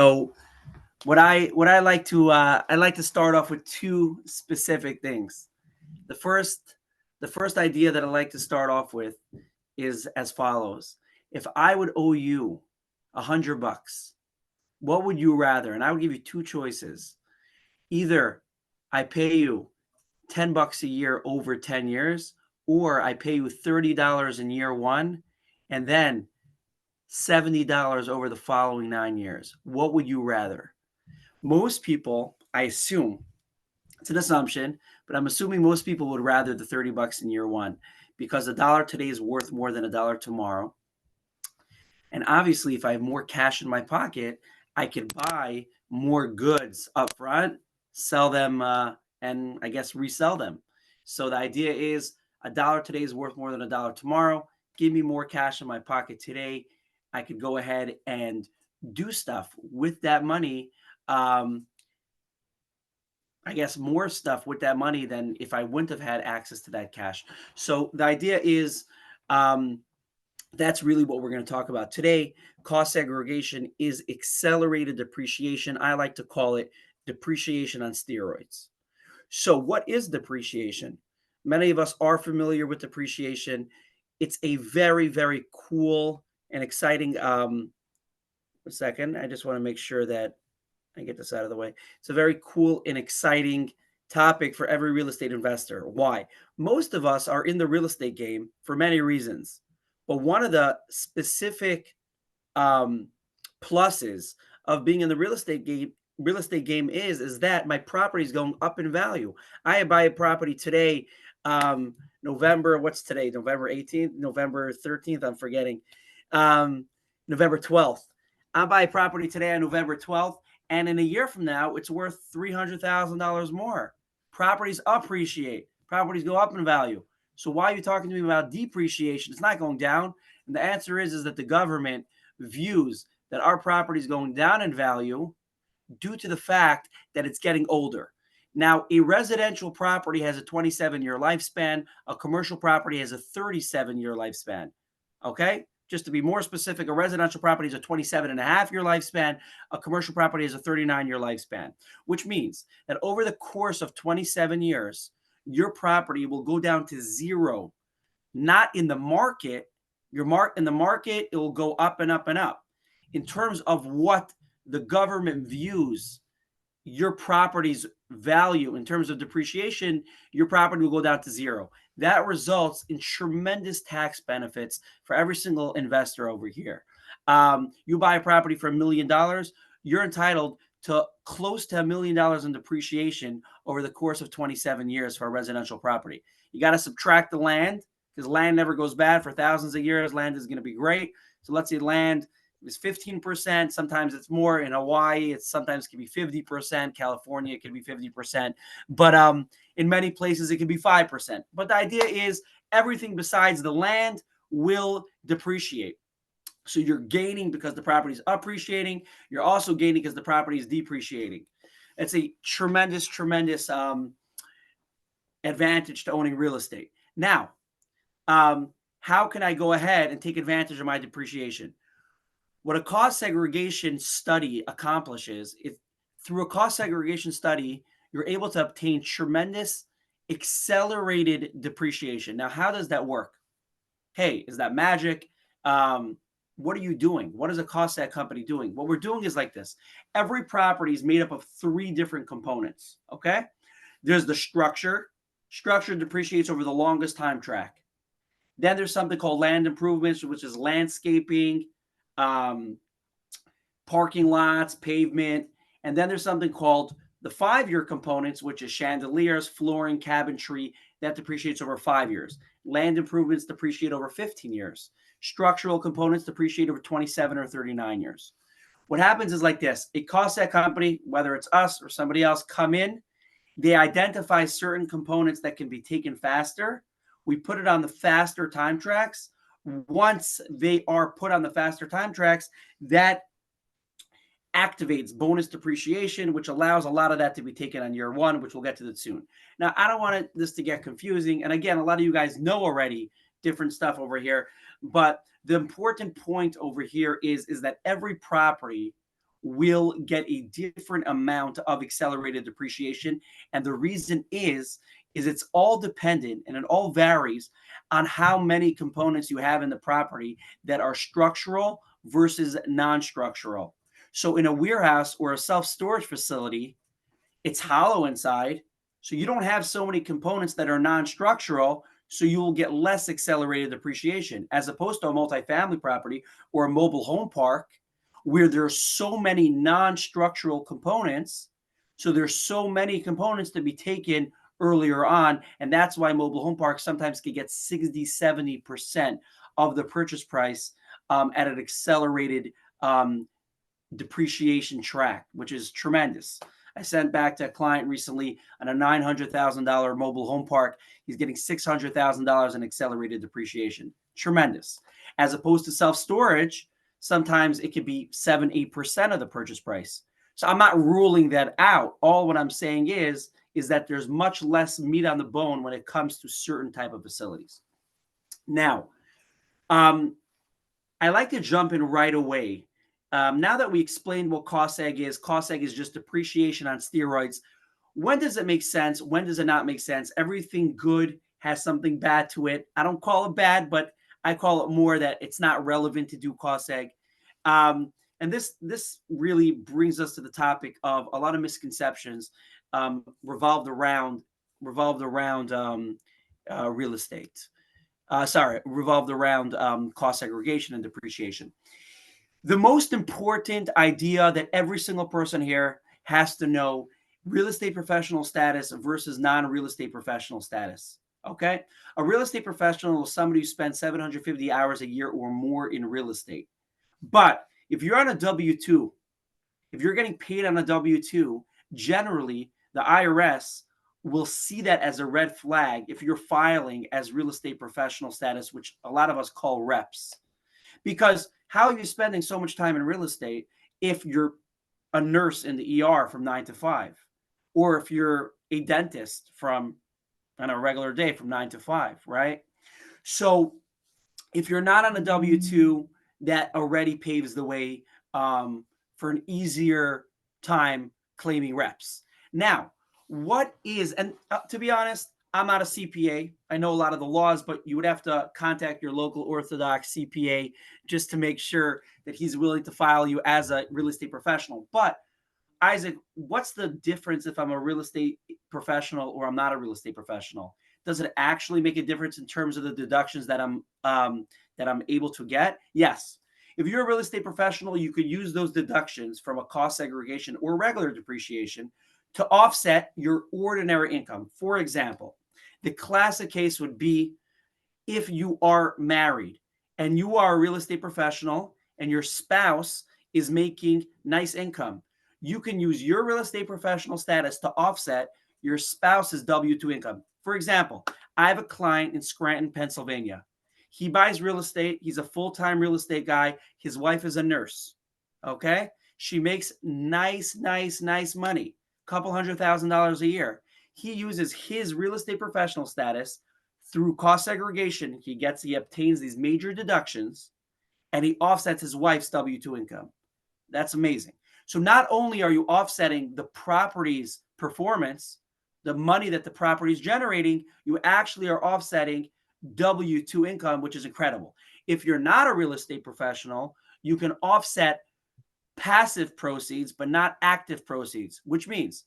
So what I like to start off with two specific things. The first the first idea that I like to start off with is as follows. If I would owe you $100, what would you rather? And I would give you two choices. Either I pay you $10 a year over 10 years, or I pay you $30 in year one and then $70 over the following 9 years. What would you rather? Most people, I assume, it's an assumption, but I'm assuming most people would rather the $30 in year one because a dollar today is worth more than a dollar tomorrow. And obviously, if I have more cash in my pocket, I can buy more goods up front, sell them, and I guess resell them. So the idea is a dollar today is worth more than a dollar tomorrow. Give me more cash in my pocket today. I could go ahead and do stuff with that money. Um, I guess more stuff with that money than if I wouldn't have had access to that cash. So the idea is um, that's really what we're going to talk about today. Cost segregation is accelerated depreciation. I like to call it depreciation on steroids. So, what is depreciation? Many of us are familiar with depreciation. It's a very, very cool and exciting. A second, I just want to make sure that I get this out of the way. It's a very cool and exciting topic for every real estate investor. Why? Most of us are in the real estate game for many reasons, but one of the specific um, pluses of being in the real estate game is that my property is going up in value. I buy a property today, November. What's today? November 18th, November 13th. I'm forgetting. Um, November 12th. I buy a property today on November 12th, and in a year from now, it's worth $300,000 more. Properties appreciate. Properties go up in value. So why are you talking to me about depreciation? It's not going down. And the answer is that the government views that our property is going down in value due to the fact that it's getting older. Now, a residential property has a 27-year lifespan. A commercial property has a 37-year lifespan. Okay? Just to be more specific, a residential property has a 27 and a half year lifespan. A commercial property has a 39-year lifespan, which means that over the course of 27 years, your property will go down to zero. Not in the market. In the market, it will go up and up and up. In terms of what the government views your property's value in terms of depreciation, your property will go down to zero. That results in tremendous tax benefits for every single investor over here. You buy a property for $1 million, you're entitled to close to $1 million in depreciation over the course of 27 years for a residential property. You got to subtract the land because land never goes bad for thousands of years. Land is going to be great. So let's say land is 15%. Sometimes it's more. In Hawaii, it sometimes can be 50%. California, it can be 50%. But in many places, it can be 5%. But the idea is everything besides the land will depreciate. So you're gaining because the property is appreciating. You're also gaining because the property is depreciating. It's a tremendous, tremendous advantage to owning real estate. Now, how can I go ahead and take advantage of my depreciation? What a cost segregation study accomplishes is through a cost segregation study, you're able to obtain tremendous accelerated depreciation. Now, how does that work? Hey, is that magic? What are you doing? What is a cost seg company doing? What we're doing is like this. Every property is made up of three different components, okay? There's the structure. Structure depreciates over the longest time track. Then there's something called land improvements, which is landscaping, parking lots, pavement. And then there's something called the 5-year components, which is chandeliers, flooring, cabinetry. That depreciates over 5 years. Land improvements depreciate over 15 years. Structural components depreciate over 27 or 39 years. What happens is like this. A cost seg company, whether it's us or somebody else, come in. They identify certain components that can be taken faster. We put it on the faster time tracks. Once they are put on the faster time tracks, that activates bonus depreciation, which allows a lot of that to be taken on year one, which we'll get to that soon. Now, I don't want this to get confusing. And again, a lot of you guys know already different stuff over here. But the important point over here is that every property will get a different amount of accelerated depreciation. And the reason is it's all dependent and it all varies on how many components you have in the property that are structural versus non-structural. So in a warehouse or a self-storage facility, it's hollow inside. So you don't have so many components that are non-structural. So you will get less accelerated depreciation as opposed to a multifamily property or a mobile home park where there's so many non-structural components. So there's so many components to be taken earlier on. And that's why mobile home parks sometimes can get 60, 70% of the purchase price at an accelerated depreciation track, which is tremendous. I sent back to a client recently on a $900,000 mobile home park. He's getting $600,000 in accelerated depreciation. Tremendous. As opposed to self-storage, sometimes it could be 7-8% of the purchase price. So I'm not ruling that out. All what I'm saying is that there's much less meat on the bone when it comes to certain type of facilities. Now, I like to jump in right away. Now that we explained what cost seg is just depreciation on steroids. When does it make sense? When does it not make sense? Everything good has something bad to it. I don't call it bad, but I call it more that it's not relevant to do cost seg. And this really brings us to the topic of a lot of misconceptions revolved around real estate. Revolved around cost segregation and depreciation. The most important idea that every single person here has to know: real estate professional status versus non-real estate professional status. Okay. A real estate professional is somebody who spends 750 hours a year or more in real estate. But if you're on a W-2, if you're getting paid on a W-2, generally the IRS will see that as a red flag if you're filing as real estate professional status, which a lot of us call reps. Because how are you spending so much time in real estate if you're a nurse in the ER from 9 to 5? Or if you're a dentist on a regular day from 9 to 5, right? So if you're not on a W-2, that already paves the way for an easier time claiming reps. Now, what is, and to be honest, I'm not a CPA. I know a lot of the laws, but you would have to contact your local Orthodox CPA just to make sure that he's willing to file you as a real estate professional. But Isaac, what's the difference if I'm a real estate professional or I'm not a real estate professional? Does it actually make a difference in terms of the deductions that I'm able to get? Yes. If you're a real estate professional, you could use those deductions from a cost segregation or regular depreciation to offset your ordinary income. For example, the classic case would be if you are married and you are a real estate professional and your spouse is making nice income. You can use your real estate professional status to offset your spouse's W-2 income. For example, I have a client in Scranton, Pennsylvania. He buys real estate. He's a full-time real estate guy. His wife is a nurse. Okay. She makes nice money, couple $100,000 a year. He uses his real estate professional status through cost segregation. He obtains these major deductions and he offsets his wife's W-2 income. That's amazing. So not only are you offsetting the property's performance, the money that the property is generating, you actually are offsetting W-2 income, which is incredible. If you're not a real estate professional, you can offset passive proceeds, but not active proceeds, which means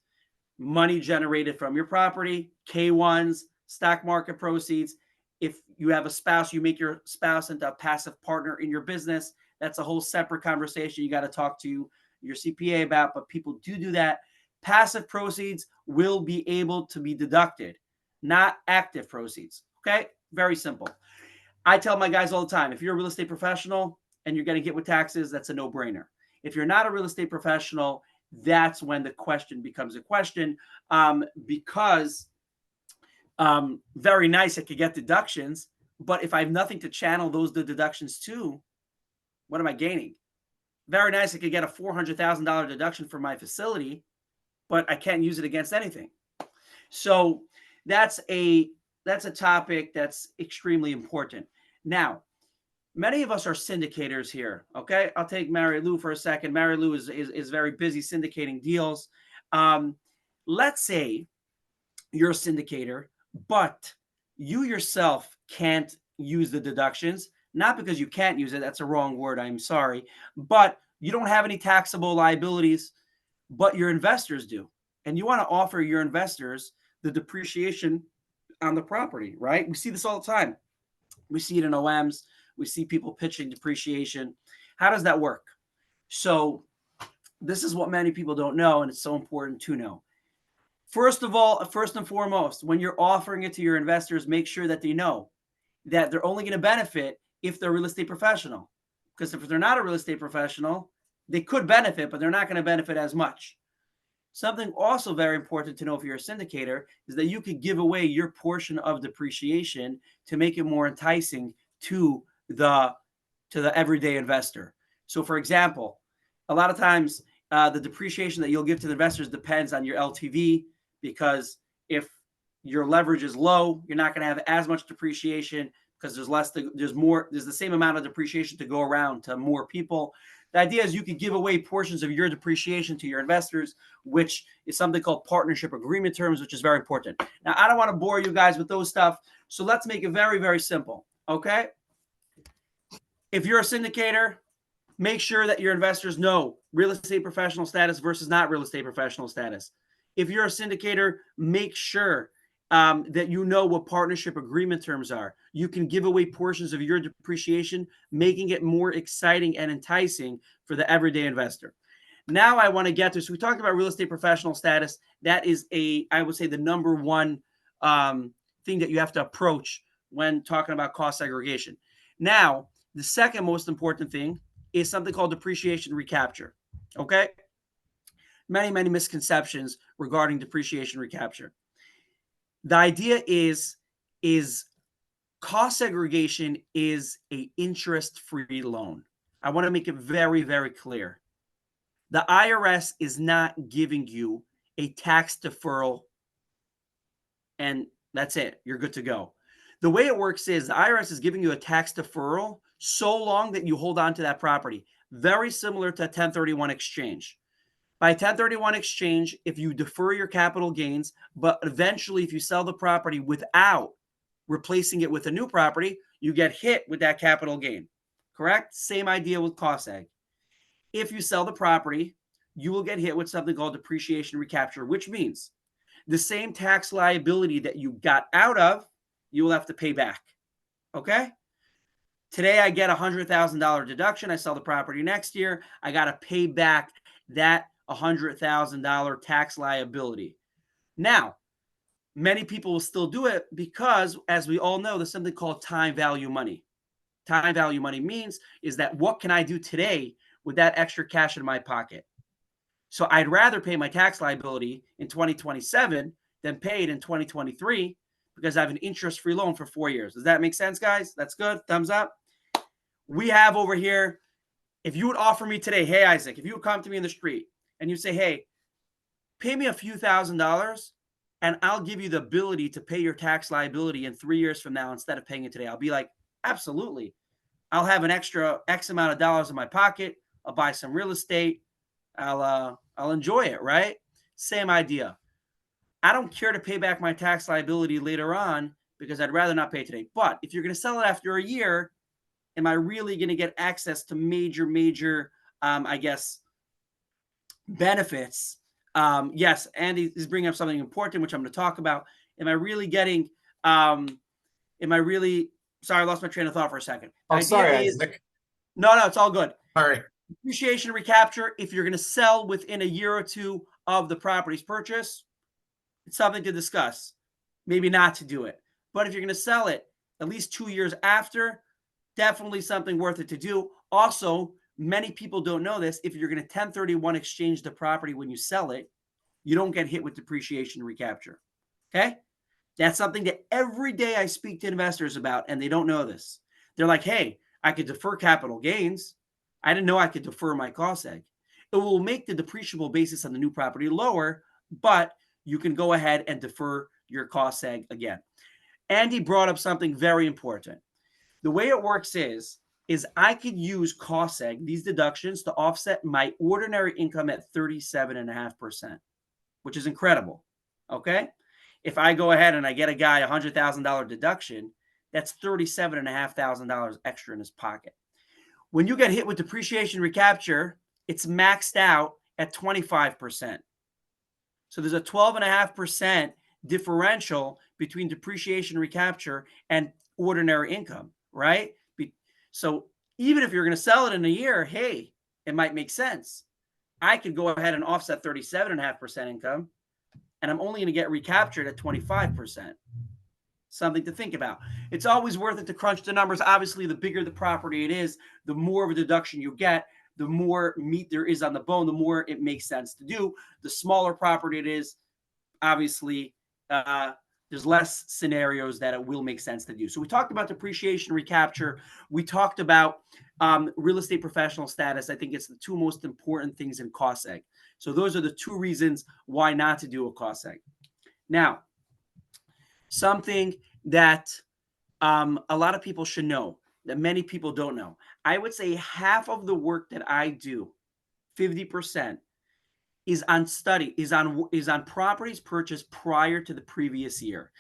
money generated from your property, K1s, stock market proceeds. If you have a spouse, you make your spouse into a passive partner in your business. That's a whole separate conversation you got to talk to your CPA about, but people do that. Passive proceeds will be able to be deducted, not active proceeds. Okay? Very simple. I tell my guys all the time, if you're a real estate professional and you're getting hit with taxes, that's a no-brainer. If you're not a real estate professional, that's when the question becomes a question because very nice, I could get deductions, but if I have nothing to channel the deductions to, what am I gaining? Very nice, I could get a $400,000 deduction for my facility, but I can't use it against anything. So that's a topic that's extremely important. Now, many of us are syndicators here. Okay, I'll take Mary Lou for a second. Mary Lou is very busy syndicating deals. Um, let's say you're a syndicator, but you yourself can't use the deductions. Not because you can't use it, that's a wrong word, I'm sorry, but you don't have any taxable liabilities, but your investors do. And you want to offer your investors the depreciation on the property, right? We see this all the time. We see it in OMs. We see people pitching depreciation. How does that work? So this is what many people don't know, and it's so important to know. First of all, first and foremost, when you're offering it to your investors, make sure that they know that they're only going to benefit if they're a real estate professional. Because if they're not a real estate professional, they could benefit, but they're not going to benefit as much. Something also very important to know if you're a syndicator is that you could give away your portion of depreciation to make it more enticing to the everyday investor. So, for example, a lot of times the depreciation that you'll give to the investors depends on your LTV, because if your leverage is low, you're not going to have as much depreciation because there's the same amount of depreciation to go around to more people. The idea is you could give away portions of your depreciation to your investors, which is something called partnership agreement terms, which is very important. Now, I don't want to bore you guys with those stuff, so let's make it very, very simple, okay? If you're a syndicator, make sure that your investors know real estate professional status versus not real estate professional status. If you're a syndicator, make sure that you know what partnership agreement terms are. You can give away portions of your depreciation, making it more exciting and enticing for the everyday investor. Now I want to get to, so we talked about real estate professional status. That is I would say the number one thing that you have to approach when talking about cost segregation. Now, the second most important thing is something called depreciation recapture. Okay? Many, many misconceptions regarding depreciation recapture. The idea is cost segregation is a interest-free loan. I want to make it very, very clear. The IRS is not giving you a tax deferral and that's it. You're good to go. The way it works is the IRS is giving you a tax deferral so long that you hold on to that property. Very similar to a 1031 exchange. By 1031 exchange, if you defer your capital gains, but eventually if you sell the property without replacing it with a new property, you get hit with that capital gain. Correct? Same idea with cost seg. If you sell the property, you will get hit with something called depreciation recapture, which means the same tax liability that you got out of, you will have to pay back. Okay? Today I get a $100,000 deduction. I sell the property next year. I got to pay back that $100,000 tax liability. Now, many people will still do it because, as we all know, there's something called time value money. Time value money means is that what can I do today with that extra cash in my pocket? So I'd rather pay my tax liability in 2027 than pay it in 2023 because I have an interest-free loan for 4 years. Does that make sense, guys? That's good. Thumbs up. We have over here, if you would offer me today, hey, Isaac, if you would come to me in the street and you say, hey, pay me a few $1,000s and I'll give you the ability to pay your tax liability in 3 years from now instead of paying it today, I'll be like, absolutely. I'll have an extra X amount of dollars in my pocket. I'll buy some real estate. I'll enjoy it, right? Same idea. I don't care to pay back my tax liability later on because I'd rather not pay today. But if you're going to sell it after a year, am I really going to get access to major, I guess, benefits? Yes, Andy is bringing up something important, which I'm going to talk about. Am I really getting, sorry, I lost my train of thought for a second. Oh, sorry, Isaac. No, it's all good. All right. Depreciation recapture, if you're going to sell within a year or two of the property's purchase, it's something to discuss. Maybe not to do it. But if you're going to sell it at least 2 years after, definitely something worth it to do. Also, many people don't know this. If you're going to 1031 exchange the property when you sell it, you don't get hit with depreciation recapture. Okay? That's something that every day I speak to investors about, and they don't know this. They're like, hey, I could defer capital gains. I didn't know I could defer my cost seg. It will make the depreciable basis on the new property lower, but you can go ahead and defer your cost seg again. Andy brought up something very important. The way it works is is I could use cost seg, these deductions, to offset my ordinary income at 37.5%, which is incredible. Okay. If I go ahead and I get a guy a $100,000 deduction, that's $37,500 extra in his pocket. When you get hit with depreciation recapture, it's maxed out at 25%. So there's a 12.5% differential between depreciation recapture and ordinary income, right? So even if you're going to sell it in a year, hey, it might make sense. I could go ahead and offset 37.5% income, and I'm only going to get recaptured at 25%. Something to think about. It's always worth it to crunch the numbers. Obviously, the bigger the property it is, the more of a deduction you get, the more meat there is on the bone, the more it makes sense to do. The smaller property it is, obviously, there's less scenarios that it will make sense to do. So we talked about depreciation recapture. We talked about real estate professional status. I think it's the two most important things in cost seg. So those are the two reasons why not to do a cost seg. Now, something that a lot of people should know that many people don't know. I would say half of the work that I do, 50%, is on properties purchased prior to the previous year.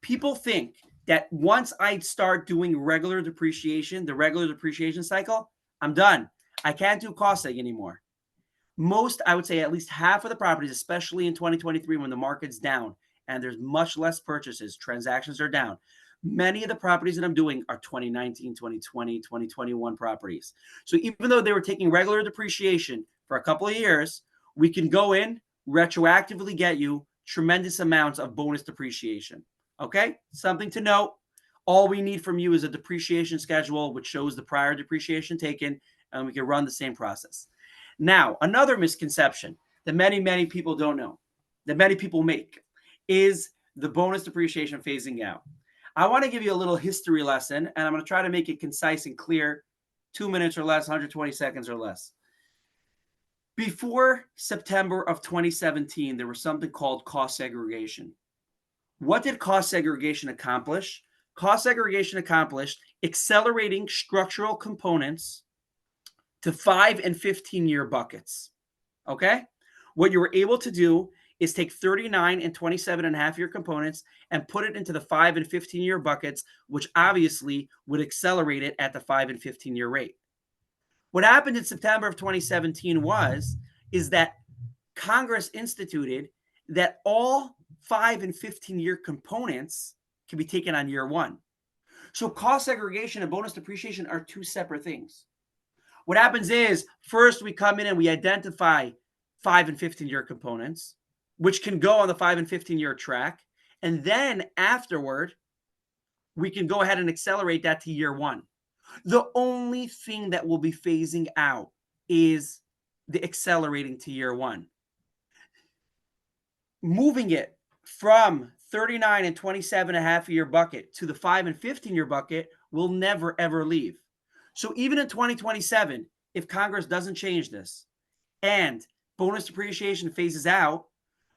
People think that once I start doing regular depreciation, the regular depreciation cycle, I'm done. I can't do cost seg anymore. Most, I would say at least half of the properties, especially in 2023 when the market's down and there's much less purchases, transactions are down. Many of the properties that I'm doing are 2019, 2020, 2021 properties. So even though they were taking regular depreciation for a couple of years, we can go in, retroactively get you tremendous amounts of bonus depreciation. Okay? Something to note. All we need from you is a depreciation schedule, which shows the prior depreciation taken, and we can run the same process. Now, another misconception that many, many people don't know, that many people make, is the bonus depreciation phasing out. I want to give you a little history lesson, and I'm going to try to make it concise and clear, 2 minutes or less, 120 seconds or less. Before September of 2017, there was something called cost segregation. What did cost segregation accomplish? Cost segregation accomplished accelerating structural components to 5 and 15-year buckets. Okay? What you were able to do is take 39 and 27.5-year components and put it into the 5 and 15-year buckets, which obviously would accelerate it at the 5 and 15-year rate. What happened in September of 2017 is that Congress instituted that all 5 and 15-year components can be taken on year one. So cost segregation and bonus depreciation are two separate things. What happens is, first we come in and we identify 5 and 15-year components, which can go on the 5 and 15-year track. And then afterward, we can go ahead and accelerate that to year one. The only thing that will be phasing out is the accelerating to year one. Moving it from 39 and 27.5-year bucket to the 5 and 15-year bucket will never, ever leave. So even in 2027, if Congress doesn't change this and bonus depreciation phases out,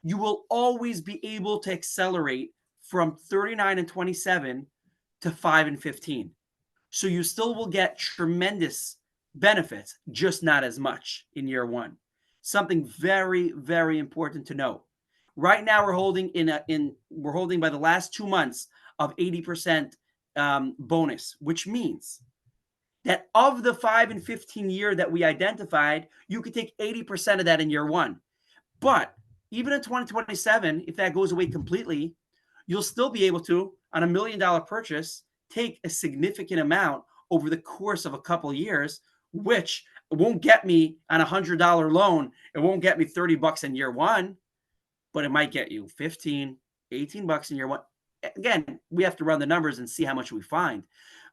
you will always be able to accelerate from 39 and 27 to 5 and 15. So you still will get tremendous benefits, just not as much in year one. Something very, very important to note. Right now, we're holding by the last 2 months of 80% bonus, which means that of the 5 and 15 year that we identified, you could take 80% of that in year one. But even in 2027, if that goes away completely, you'll still be able to, on $1 million purchase, take a significant amount over the course of a couple of years, which won't get me on a $100 loan. It won't get me $30 in year one, but it might get you 15, 18 bucks in year one. Again, we have to run the numbers and see how much we find.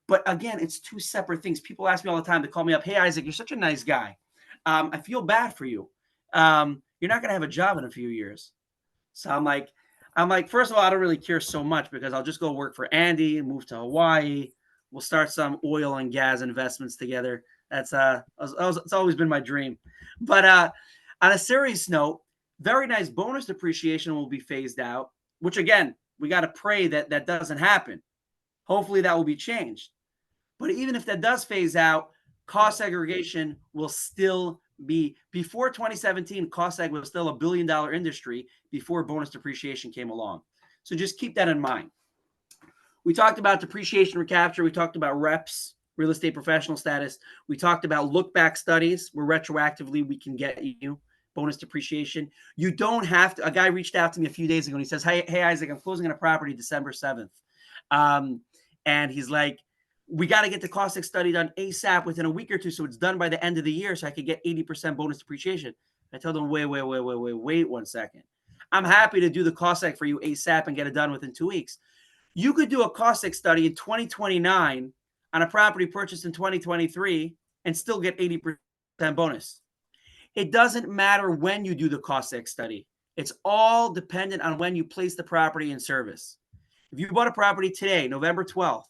But again, it's two separate things. People ask me all the time. They call me up. Hey, Isaac, you're such a nice guy. I feel bad for you. You're not going to have a job in a few years. So I'm like, first of all, I don't really care so much because I'll just go work for Andy and move to Hawaii. We'll start some oil and gas investments together. It's always been my dream. But on a serious note, very nice bonus depreciation will be phased out, which again, we got to pray that doesn't happen. Hopefully that will be changed. But even if that does phase out, cost segregation will still be, before 2017, cost seg was still $1 billion industry before bonus depreciation came along. So just keep that in mind. We talked about depreciation recapture. We talked about reps, real estate professional status. We talked about look back studies where retroactively we can get you bonus depreciation. You don't have to. A guy reached out to me a few days ago and he says, hey Isaac, I'm closing on a property December 7th. And he's like, we got to get the cost seg study done ASAP within a week or two, so it's done by the end of the year so I could get 80% bonus depreciation. I told him, wait 1 second. I'm happy to do the cost seg for you ASAP and get it done within 2 weeks. You could do a cost seg study in 2029 on a property purchased in 2023 and still get 80% bonus. It doesn't matter when you do the cost seg study. It's all dependent on when you place the property in service. If you bought a property today, November 12th,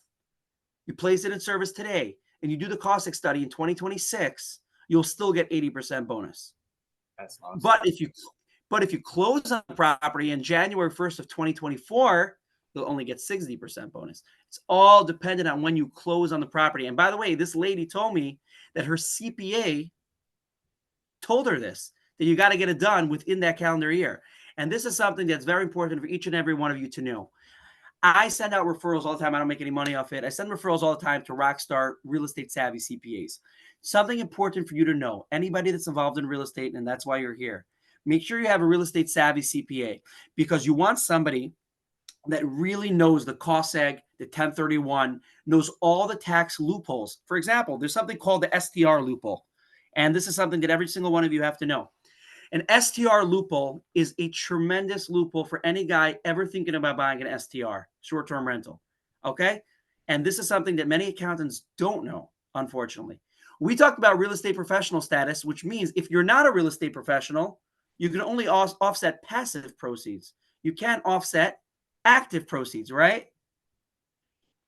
you place it in service today, and you do the cost seg study in 2026, you'll still get 80% bonus. That's awesome. But if you close on the property in January 1st of 2024, you'll only get 60% bonus. It's all dependent on when you close on the property. And by the way, this lady told me that her CPA told her this, that you got to get it done within that calendar year. And this is something that's very important for each and every one of you to know. I send out referrals all the time. I don't make any money off it. I send referrals all the time to rockstar real estate savvy CPAs. Something important for you to know, anybody that's involved in real estate, and that's why you're here, make sure you have a real estate savvy CPA, because you want somebody that really knows the cost seg, the 1031, knows all the tax loopholes. For example, there's something called the STR loophole. And this is something that every single one of you have to know. An STR loophole is a tremendous loophole for any guy ever thinking about buying an STR, short-term rental, okay? And this is something that many accountants don't know, unfortunately. We talked about real estate professional status, which means if you're not a real estate professional, you can only offset passive proceeds. You can't offset active proceeds, right?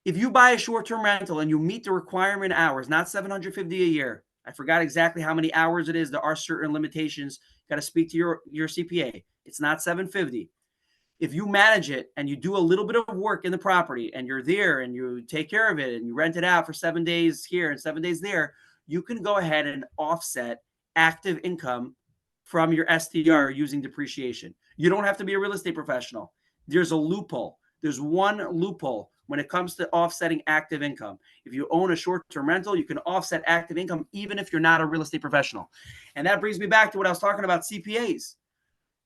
If you buy a short-term rental and you meet the requirement hours, not $750 a year, I forgot exactly how many hours it is. There are certain limitations. You got to speak to your CPA. It's not $750. If you manage it and you do a little bit of work in the property and you're there and you take care of it and you rent it out for 7 days here and 7 days there, you can go ahead and offset active income from your STR using depreciation. You don't have to be a real estate professional. There's a loophole. There's one loophole when it comes to offsetting active income. If you own a short-term rental, you can offset active income even if you're not a real estate professional. And that brings me back to what I was talking about, CPAs.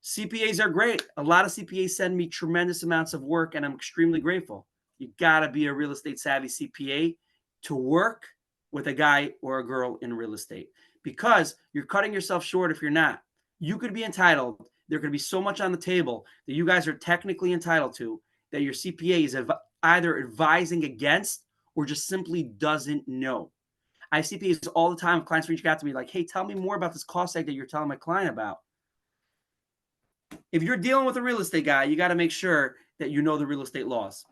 CPAs are great. A lot of CPAs send me tremendous amounts of work, and I'm extremely grateful. You got to be a real estate savvy CPA to work with a guy or a girl in real estate, because you're cutting yourself short if you're not. You could be entitled. There could be so much on the table that you guys are technically entitled to that your CPA is either advising against or just simply doesn't know. I have CPAs all the time. Clients reach out to me like, hey, tell me more about this cost seg that you're telling my client about. If you're dealing with a real estate guy, you got to make sure that you know the real estate laws.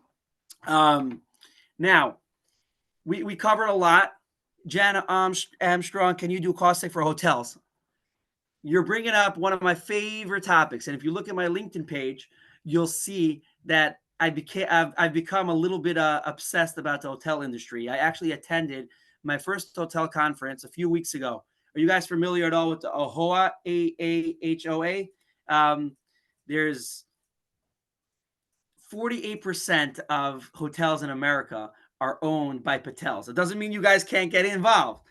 Now, we covered a lot. Jana Armstrong, can you do cost seg for hotels? You're bringing up one of my favorite topics. And if you look at my LinkedIn page, you'll see that I've become a little bit obsessed about the hotel industry. I actually attended my first hotel conference a few weeks ago. Are you guys familiar at all with the AHOA, AAHOA? There's 48% of hotels in America are owned by Patels. It doesn't mean you guys can't get involved.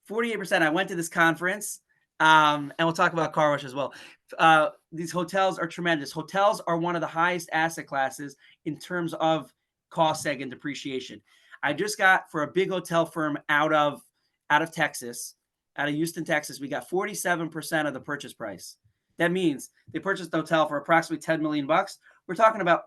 48%. I went to this conference, and we'll talk about car wash as well. These hotels are tremendous. Hotels are one of the highest asset classes in terms of cost seg and depreciation. I just got, for a big hotel firm out of Texas, out of Houston, Texas, we got 47% of the purchase price. That means they purchased the hotel for approximately $10 million. We're talking about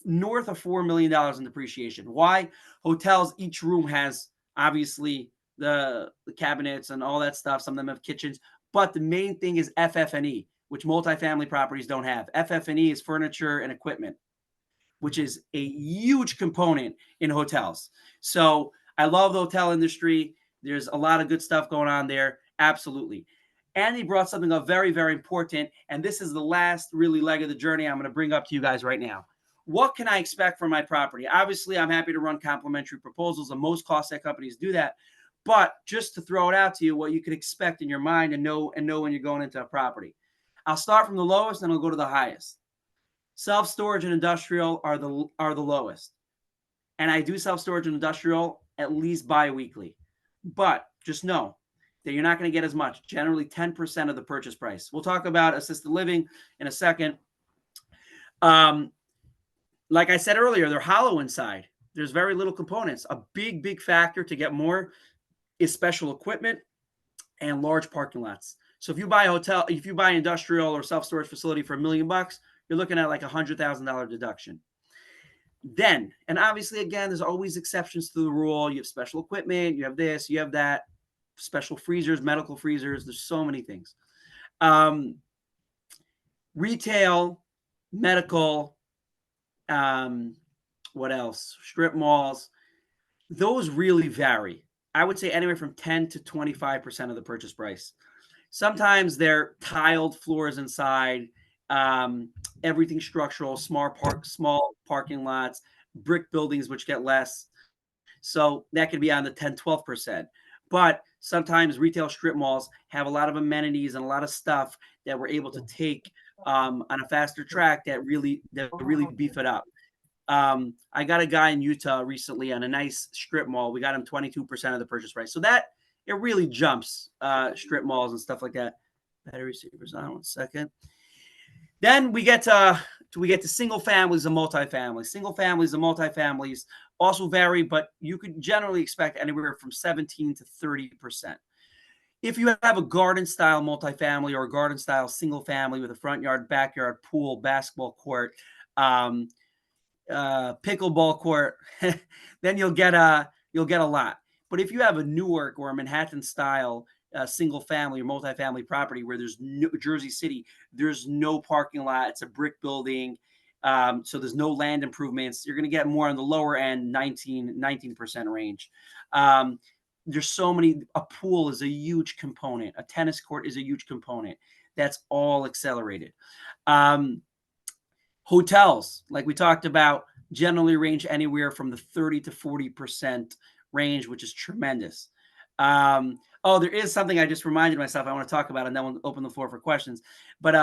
north of $4 million in depreciation. Why? Hotels, each room has obviously the cabinets and all that stuff. Some of them have kitchens, but the main thing is FF&E, which multifamily properties don't have. FF&E is furniture and equipment, which is a huge component in hotels. So I love the hotel industry. There's a lot of good stuff going on there. Absolutely. Andy brought something up very, very important. And this is the last really leg of the journey I'm going to bring up to you guys right now. what can I expect from my property? Obviously, I'm happy to run complimentary proposals, and most cost seg companies do that. But just to throw it out to you, what you can expect in your mind and know when you're going into a property. I'll start from the lowest and I'll go to the highest. Self-storage and industrial are the lowest. And I do self-storage and industrial at least bi-weekly. But just know that you're not going to get as much, generally 10% of the purchase price. We'll talk about assisted living in a second. Like I said earlier, they're hollow inside. There's very little components. A big factor to get more is special equipment and large parking lots. So if you buy industrial or self-storage facility for $1 million, you're looking at like $100,000 deduction. Then, and obviously, again, there's always exceptions to the rule. You have special equipment, you have this, you have that, special freezers, medical freezers. There's so many things. Retail, medical, what else? Strip malls. Those really vary. I would say anywhere from 10 to 25% of the purchase price. Sometimes they're tiled floors inside, everything structural, small parking lots, brick buildings, which get less. So that could be on the 10, 12%. But sometimes retail strip malls have a lot of amenities and a lot of stuff that we're able to take on a faster track that really beef it up. I got a guy in Utah recently on a nice strip mall. We got him 22% of the purchase price. So that it really jumps strip malls and stuff like that. Battery savers on 1 second. Then we get to single families and multifamilies. Single families and multifamilies also vary, but you could generally expect anywhere from 17 to 30%. If you have a garden style multifamily or a garden style single family with a front yard, backyard, pool, basketball court, pickleball court, then you'll get a lot. But if you have a Newark or a Manhattan style single family or multifamily property where there's no Jersey City, there's no parking lot, it's a brick building, so there's no land improvements, you're going to get more on the lower end, 19% range. There's so many. A pool is a huge component. A tennis court is a huge component. That's all accelerated. Hotels, like we talked about, generally range anywhere from the 30 to 40% range, which is tremendous. There is something I just reminded myself I want to talk about, and then we'll open the floor for questions. But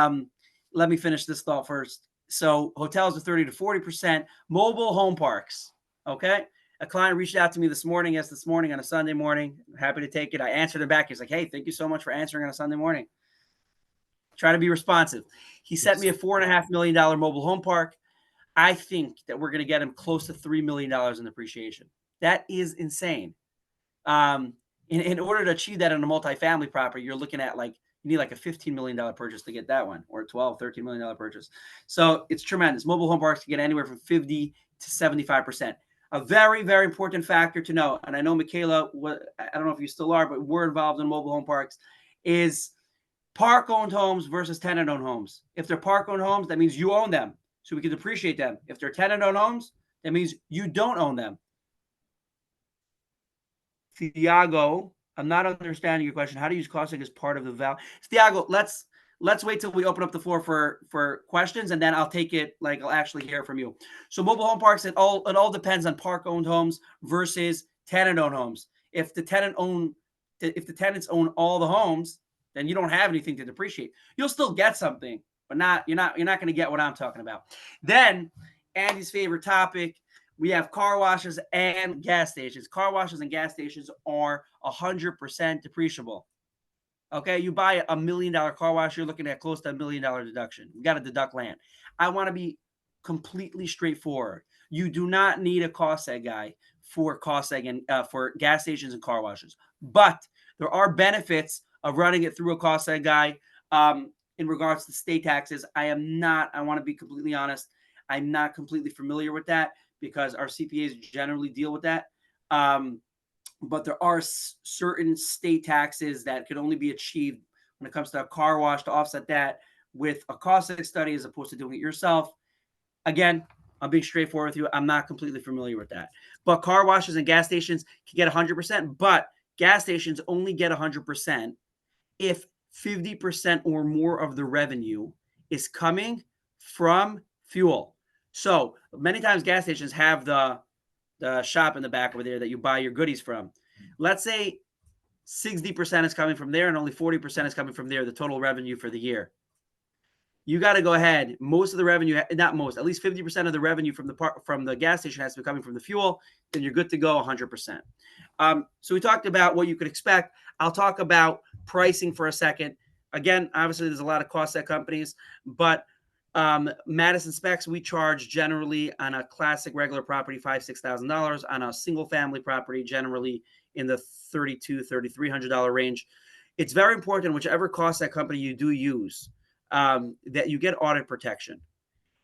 let me finish this thought first. So hotels are 30 to 40%. Mobile home parks, okay? A client reached out to me this morning on a Sunday morning. I'm happy to take it. I answered him back. He's like, hey, thank you so much for answering on a Sunday morning. Try to be responsive. He sent me a $4.5 million mobile home park. I think that we're going to get him close to $3 million in appreciation. That is insane. In order to achieve that in a multifamily property, you're looking at you need like a $15 million purchase to get that one, or a $12, $13 million purchase. So it's tremendous. Mobile home parks can get anywhere from 50 to 75%. A very, very important factor to know, and I know Michaela, I don't know if you still are, but we're involved in mobile home parks, is park-owned homes versus tenant-owned homes. If they're park-owned homes, that means you own them, so we can depreciate them. If they're tenant-owned homes, that means you don't own them. Thiago, I'm not understanding your question. How to use cost seg as part of the value? Thiago, let's wait till we open up the floor for questions, and then I'll take it. I'll actually hear from you. So mobile home parks, it all depends on park-owned homes versus tenant-owned homes. If the tenants own all the homes, then you don't have anything to depreciate. You'll still get something, but you're not going to get what I'm talking about. Then Andy's favorite topic, we have car washes and gas stations. Car washes and gas stations are 100% depreciable. Okay, you buy a $1 million car wash, you're looking at close to $1 million deduction. You got to deduct land. I want to be completely straightforward. You do not need a cost seg guy for cost seg and for gas stations and car washes, but there are benefits of running it through a cost seg guy. In regards to state taxes, I want to be completely honest, I'm not completely familiar with that because our CPAs generally deal with that. But there are certain state taxes that could only be achieved when it comes to a car wash to offset that with a cost seg study as opposed to doing it yourself. Again, I'm being straightforward with you. I'm not completely familiar with that. But car washes and gas stations can get 100%, but gas stations only get 100% if 50% or more of the revenue is coming from fuel. So many times gas stations have the shop in the back over there that you buy your goodies from. Let's say 60% is coming from there and only 40% is coming from there, the total revenue for the year. You got to go ahead. Most of the revenue, not most, at least 50% of the revenue from the gas station has to be coming from the fuel. Then you're good to go 100%. So we talked about what you could expect. I'll talk about pricing for a second. Again, obviously, there's a lot of cost at companies, but Madison Specs, we charge generally on a classic regular property $5,000-$6,000. On a single family property, generally in the $3,200-$3,300 range. It's very important, whichever cost that company you do use, that you get audit protection.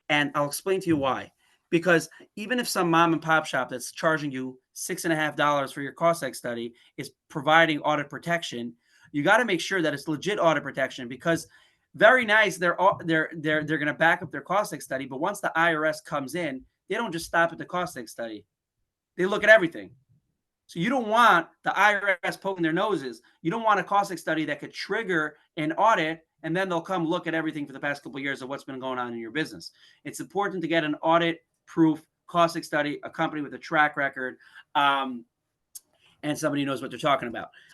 And I'll explain to you why. Because even if some mom and pop shop that's charging you $6.50 for your cost seg study is providing audit protection, you got to make sure that it's legit audit protection. Because very nice, they're going to back up their cost seg study, but once the IRS comes in, they don't just stop at the cost seg study. They look at everything. So you don't want the IRS poking their noses. You don't want a cost seg study that could trigger an audit, and then they'll come look at everything for the past couple of years of what's been going on in your business. It's important to get an audit-proof cost seg study, a company with a track record, and somebody who knows what they're talking about.